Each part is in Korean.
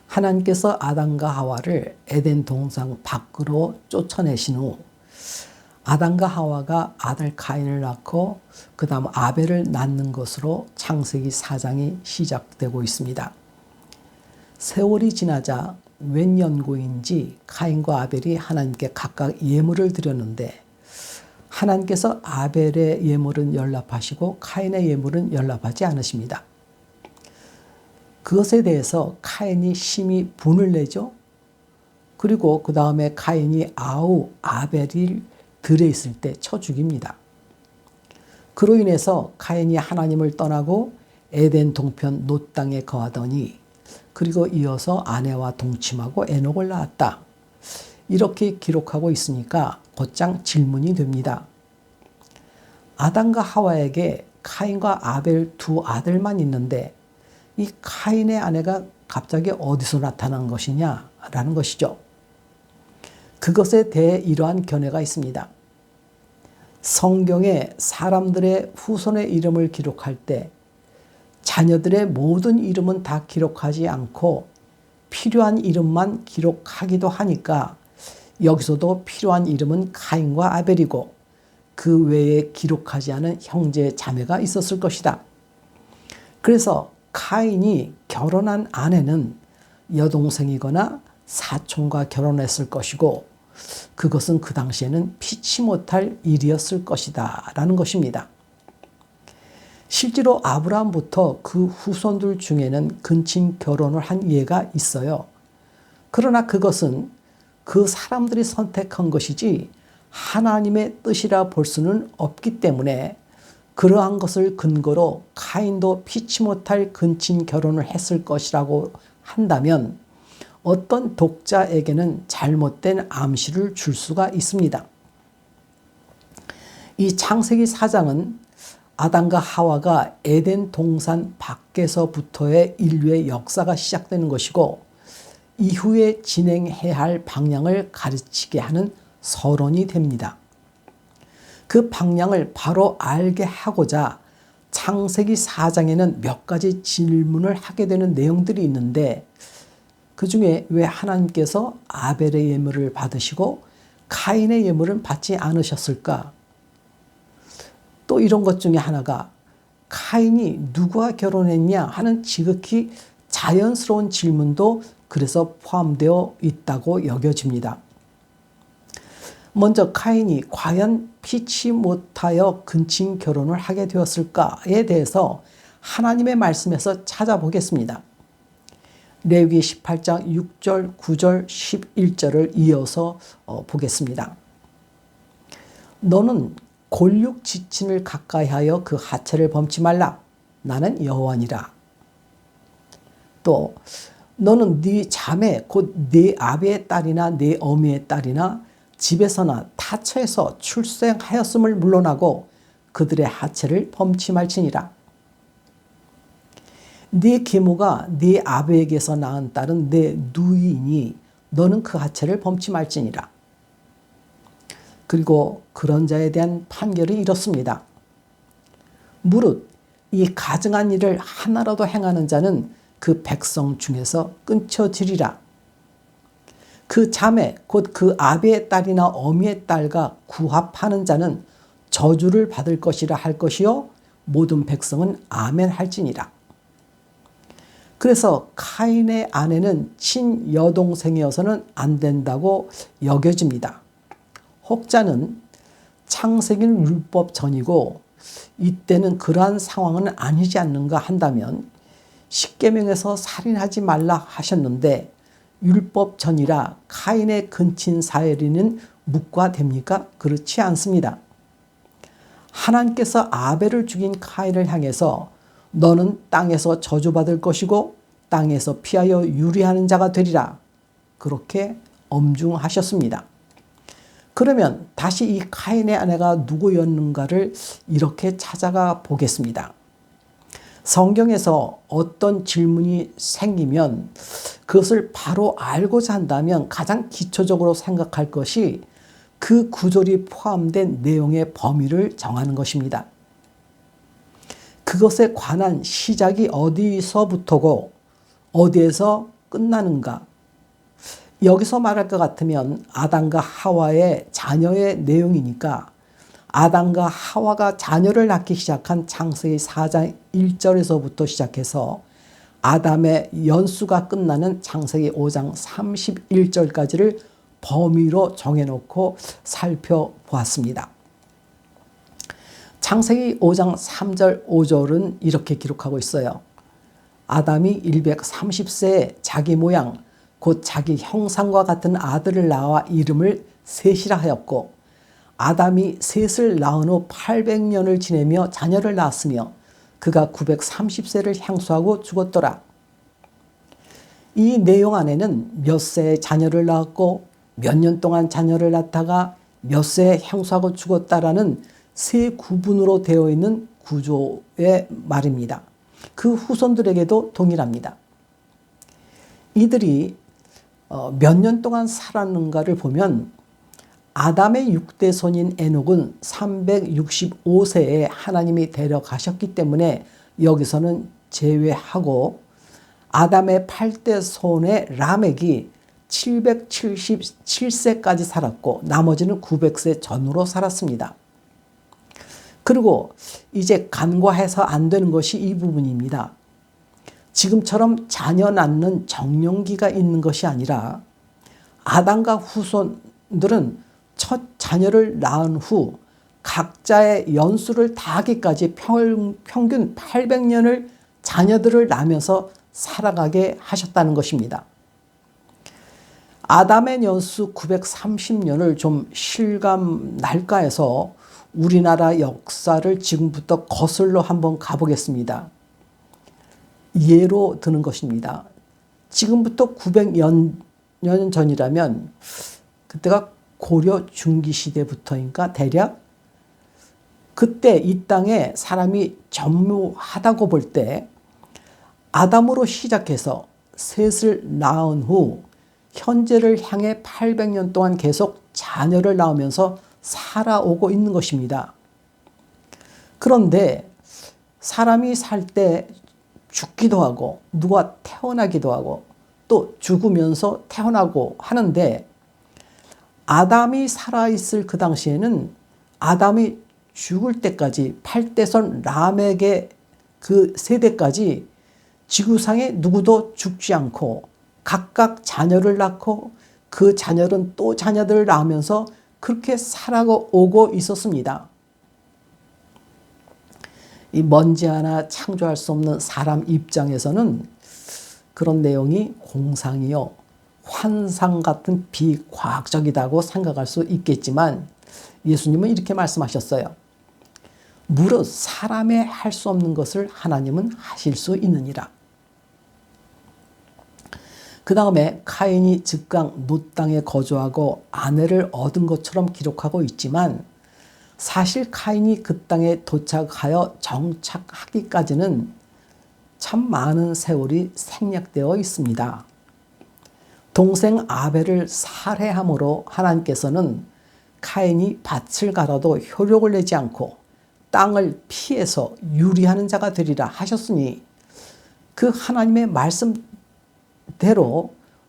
하나님께서 아담과 하와를 에덴 동산 밖으로 쫓아내신 후 아담과 하와가 아들 가인을 낳고 그 다음 아벨을 낳는 것으로 창세기 4장이 시작되고 있습니다. 세월이 지나자 웬 연고인지 가인과 아벨이 하나님께 각각 예물을 드렸는데 하나님께서 아벨의 예물은 연락하시고 가인의 예물은 연락하지 않으십니다. 그것에 대해서 가인이 심히 분을 내죠. 그리고 그 다음에 가인이 아벨이 들에 있을 때 쳐 죽입니다. 그로 인해서 가인이 하나님을 떠나고 에덴 동편 놋 땅에 거하더니 그리고 이어서 아내와 동침하고 에녹을 낳았다. 이렇게 기록하고 있으니까 곧장 질문이 됩니다. 아담과 하와에게 가인과 아벨 두 아들만 있는데 이 가인의 아내가 갑자기 어디서 나타난 것이냐라는 것이죠. 그것에 대해 이러한 견해가 있습니다. 성경에 사람들의 후손의 이름을 기록할 때 자녀들의 모든 이름은 다 기록하지 않고 필요한 이름만 기록하기도 하니까 여기서도 필요한 이름은 가인과 아벨이고 그 외에 기록하지 않은 형제 자매가 있었을 것이다. 그래서 가인이 결혼한 아내는 여동생이거나 사촌과 결혼했을 것이고 그것은 그 당시에는 피치 못할 일이었을 것이다 라는 것입니다. 실제로 아브라함부터 그 후손들 중에는 근친 결혼을 한 예가 있어요. 그러나 그것은 그 사람들이 선택한 것이지 하나님의 뜻이라 볼 수는 없기 때문에 그러한 것을 근거로 가인도 피치 못할 근친 결혼을 했을 것이라고 한다면 어떤 독자에게는 잘못된 암시를 줄 수가 있습니다. 이 창세기 4장은 아담과 하와가 에덴 동산 밖에서부터의 인류의 역사가 시작되는 것이고 이후에 진행해야 할 방향을 가르치게 하는 서론이 됩니다. 그 방향을 바로 알게 하고자 창세기 4장에는 몇 가지 질문을 하게 되는 내용들이 있는데 그 중에 왜 하나님께서 아벨의 예물을 받으시고 가인의 예물은 받지 않으셨을까? 또 이런 것 중에 하나가 가인이 누구와 결혼했냐 하는 지극히 자연스러운 질문도 그래서 포함되어 있다고 여겨집니다. 먼저 가인이 과연 피치 못하여 근친 결혼을 하게 되었을까에 대해서 하나님의 말씀에서 찾아보겠습니다. 레위기 18장 6절, 9절, 11절을 이어서 보겠습니다. 너는 골육 지친을 가까이하여 그 하체를 범치 말라. 나는 여호와니라. 또 너는 네 자매 곧 네 아비의 딸이나 네 어미의 딸이나 집에서나 타처에서 출생하였음을 물러나고 그들의 하체를 범치 말지니라. 네 계모가 네 아버에게서 낳은 딸은 내 누이니 너는 그 하체를 범치 말지니라. 그리고 그런 자에 대한 판결이 이렇습니다. 무릇 이 가증한 일을 하나라도 행하는 자는 그 백성 중에서 끊쳐지리라. 그 자매 곧 그 아비의 딸이나 어미의 딸과 구합하는 자는 저주를 받을 것이라 할 것이요 모든 백성은 아멘 할지니라. 그래서 가인의 아내는 친여동생이어서는 안 된다고 여겨집니다. 혹자는 창세기는 율법 전이고 이때는 그러한 상황은 아니지 않는가 한다면 십계명에서 살인하지 말라 하셨는데 율법 전이라 가인의 근친 사해리는 묵과됩니까? 그렇지 않습니다. 하나님께서 아벨을 죽인 가인을 향해서 너는 땅에서 저주받을 것이고 땅에서 피하여 유리하는 자가 되리라. 그렇게 엄중하셨습니다. 그러면 다시 이 가인의 아내가 누구였는가를 이렇게 찾아가 보겠습니다. 성경에서 어떤 질문이 생기면 그것을 바로 알고자 한다면 가장 기초적으로 생각할 것이 그 구절이 포함된 내용의 범위를 정하는 것입니다. 그것에 관한 시작이 어디서부터고 어디에서 끝나는가? 여기서 말할 것 같으면 아담과 하와의 자녀의 내용이니까 아담과 하와가 자녀를 낳기 시작한 창세기 4장 1절에서부터 시작해서 아담의 연수가 끝나는 창세기 5장 31절까지를 범위로 정해놓고 살펴보았습니다. 창세기 5장 3절 5절은 이렇게 기록하고 있어요. 아담이 130세에 자기 모양 곧 자기 형상과 같은 아들을 낳아 이름을 셋이라 하였고 아담이 셋을 낳은 후 800년을 지내며 자녀를 낳았으며 그가 930세를 향수하고 죽었더라. 이 내용 안에는 몇 세에 자녀를 낳았고 몇 년 동안 자녀를 낳다가 몇 세에 향수하고 죽었다라는 세 구분으로 되어 있는 구조의 말입니다. 그 후손들에게도 동일합니다. 이들이 몇 년 동안 살았는가를 보면 아담의 6대 손인 에녹은 365세에 하나님이 데려가셨기 때문에 여기서는 제외하고 아담의 8대 손의 라멕이 777세까지 살았고 나머지는 900세 전후로 살았습니다. 그리고 이제 간과해서 안 되는 것이 이 부분입니다. 지금처럼 자녀 낳는 정령기가 있는 것이 아니라 아담과 후손들은 첫 자녀를 낳은 후 각자의 연수를 다하기까지 평균 800년을 자녀들을 낳으면서 살아가게 하셨다는 것입니다. 아담의 연수 930년을 좀 실감 날까 해서 우리나라 역사를 지금부터 거슬러 한번 가보겠습니다. 예로 드는 것입니다. 지금부터 900년 전이라면 그때가 고려 중기 시대부터니까 대략 그때 이 땅에 사람이 전무하다고 볼 때 아담으로 시작해서 셋을 낳은 후 현재를 향해 800년 동안 계속 자녀를 낳으면서 살아오고 있는 것입니다. 그런데 사람이 살 때 죽기도 하고 누가 태어나기도 하고 또 죽으면서 태어나고 하는데 아담이 살아있을 그 당시에는 아담이 죽을 때까지 8대손 라멕의 그 세대까지 지구상에 누구도 죽지 않고 각각 자녀를 낳고 그 자녀는 또 자녀들을 낳으면서 그렇게 살아오고 있었습니다. 이 먼지 하나 창조할 수 없는 사람 입장에서는 그런 내용이 공상이요 환상 같은 비과학적이다고 생각할 수 있겠지만 예수님은 이렇게 말씀하셨어요. 무릇 사람의 할 수 없는 것을 하나님은 하실 수 있느니라. 그 다음에 카인이 즉각 놋 땅에 거주하고 아내를 얻은 것처럼 기록하고 있지만 사실 카인이 그 땅에 도착하여 정착하기까지는 참 많은 세월이 생략되어 있습니다. 동생 아벨을 살해함으로 하나님께서는 카인이 밭을 갈아도 효력을 내지 않고 땅을 피해서 유리하는 자가 되리라 하셨으니 그 하나님의 말씀대로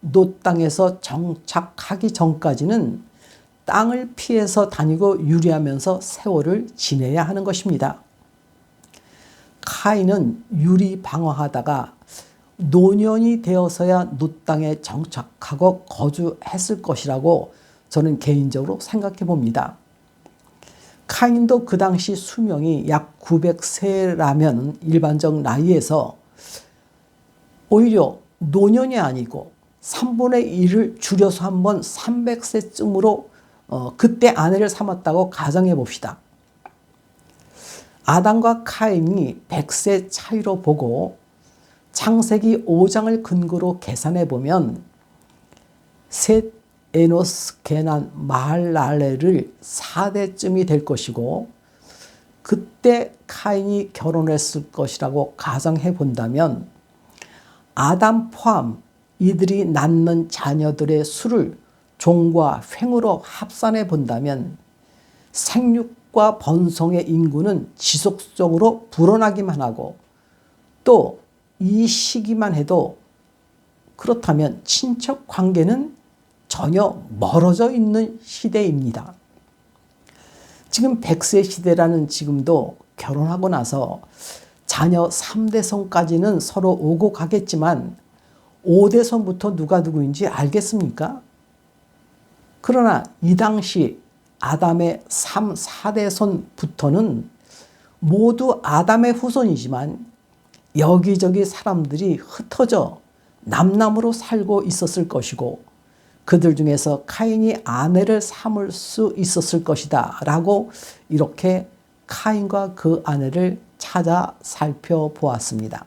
놋 땅에서 정착하기 전까지는 땅을 피해서 다니고 유리하면서 세월을 지내야 하는 것입니다. 카인은 유리 방황하다가 노년이 되어서야 놋 땅에 정착하고 거주했을 것이라고 저는 개인적으로 생각해 봅니다. 카인도 그 당시 수명이 약 900세라면 일반적 나이에서 오히려 노년이 아니고 3분의 1을 줄여서 한번 300세쯤으로 그때 아내를 삼았다고 가정해 봅시다. 아담과 카인이 100세 차이로 보고 창세기 5장을 근거로 계산해 보면 셋, 에노스, 게난, 마할랄렐을 4대쯤이 될 것이고 그때 카인이 결혼했을 것이라고 가정해 본다면 아담 포함 이들이 낳는 자녀들의 수를 종과 횡으로 합산해 본다면 생육과 번성의 인구는 지속적으로 불어나기만 하고 또 이 시기만 해도 그렇다면 친척 관계는 전혀 멀어져 있는 시대입니다. 지금 100세 시대라는 지금도 결혼하고 나서 자녀 3대손까지는 서로 오고 가겠지만 5대손부터 누가 누구인지 알겠습니까? 그러나 이 당시 아담의 3, 4대손부터는 모두 아담의 후손이지만 여기저기 사람들이 흩어져 남남으로 살고 있었을 것이고 그들 중에서 카인이 아내를 삼을 수 있었을 것이다 라고 이렇게 카인과 그 아내를 찾아 살펴보았습니다.